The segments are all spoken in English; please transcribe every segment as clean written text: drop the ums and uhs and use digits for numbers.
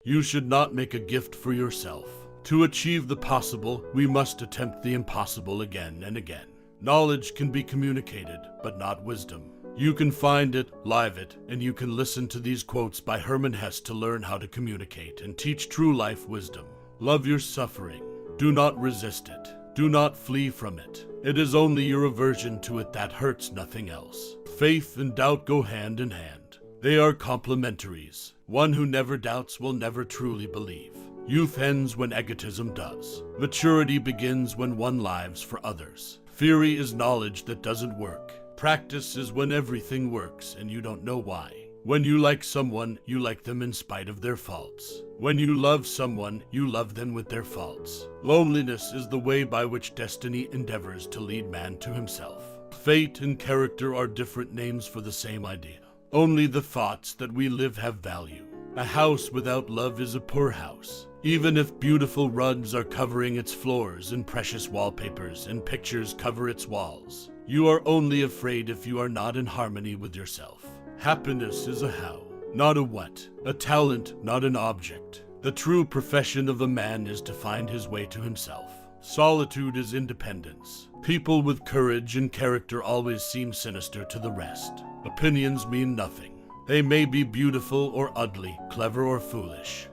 You should not make a gift for yourself. To achieve the possible, we must attempt the impossible again and again. Knowledge can be communicated, but not wisdom. You can find it, live it, and you can listen to these quotes by Hermann Hesse to learn how to communicate and teach true life wisdom. Love your suffering. Do not resist it. Do not flee from it. It is only your aversion to it that hurts, nothing else. Faith and doubt go hand in hand. They are complementaries. One who never doubts will never truly believe. Youth ends when egotism does. Maturity begins when one lives for others. Theory is knowledge that doesn't work. Practice is when everything works and you don't know why. When you like someone, you like them in spite of their faults. When you love someone, you love them with their faults. Loneliness is the way by which destiny endeavors to lead man to himself. Fate and character are different names for the same idea. Only the thoughts that we live have value. A house without love is a poor house. Even if beautiful rugs are covering its floors and precious wallpapers and pictures cover its walls, you are only afraid if you are not in harmony with yourself. Happiness is a how, not a what, a talent, not an object. The true profession of a man is to find his way to himself. Solitude is independence. People with courage and character always seem sinister to the rest. Opinions mean nothing. They may be beautiful or ugly, clever or foolish.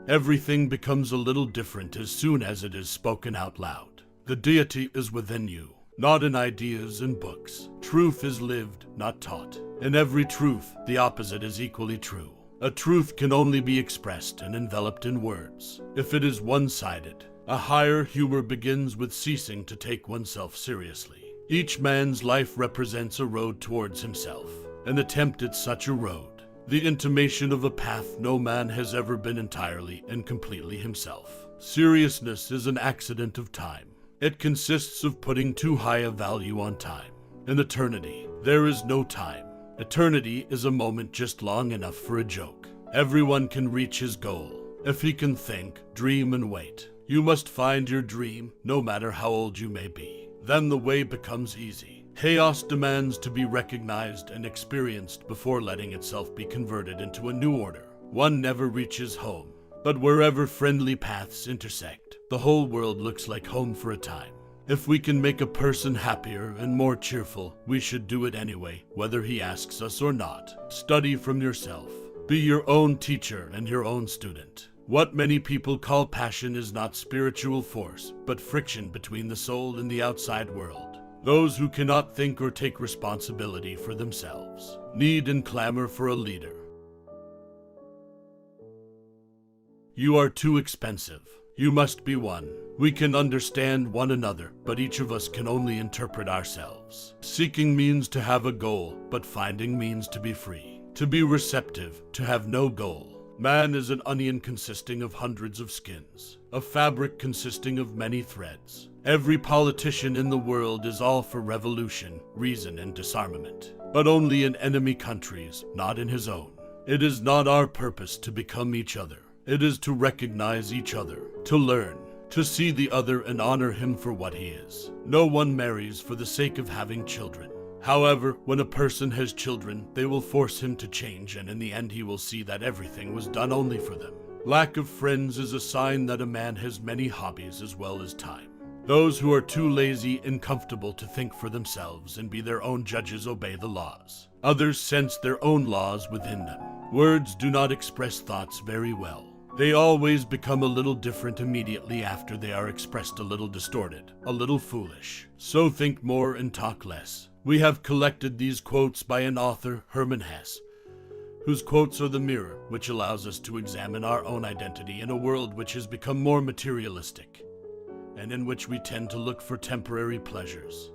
Everything becomes a little different as soon as it is spoken out loud. The deity is within you, not in ideas and books. Truth is lived, not taught. In every truth, the opposite is equally true. A truth can only be expressed and enveloped in words. If it is one-sided, a higher humor begins with ceasing to take oneself seriously. Each man's life represents a road towards himself, an attempt at such a road. The intimation of a path no man has ever been entirely and completely himself. Seriousness is an accident of time. It consists of putting too high a value on time. In eternity, there is no time. Eternity is a moment just long enough for a joke. Everyone can reach his goal, if he can think, dream, and wait. You must find your dream, no matter how old you may be. Then the way becomes easy. Chaos demands to be recognized and experienced before letting itself be converted into a new order. One never reaches home, but wherever friendly paths intersect, the whole world looks like home for a time. If we can make a person happier and more cheerful, we should do it anyway, whether he asks us or not. Study from yourself. Be your own teacher and your own student. What many people call passion is not spiritual force, but friction between the soul and the outside world. Those who cannot think or take responsibility for themselves need and clamor for a leader. You are too expensive. You must be one. We can understand one another, but each of us can only interpret ourselves. Seeking means to have a goal, but finding means to be free. To be receptive, to have no goal. Man is an onion consisting of hundreds of skins, a fabric consisting of many threads. Every politician in the world is all for revolution, reason, and disarmament, but only in enemy countries, not in his own. It is not our purpose to become each other. It is to recognize each other, to learn, to see the other and honor him for what he is. No one marries for the sake of having children. However, when a person has children, they will force him to change, and in the end he will see that everything was done only for them. Lack of friends is a sign that a man has many hobbies as well as time. Those who are too lazy and comfortable to think for themselves and be their own judges obey the laws. Others sense their own laws within them. Words do not express thoughts very well. They always become a little different immediately after they are expressed, a little distorted, a little foolish. So think more and talk less. We have collected these quotes by an author, Hermann Hesse, whose quotes are the mirror which allows us to examine our own identity in a world which has become more materialistic, and in which we tend to look for temporary pleasures.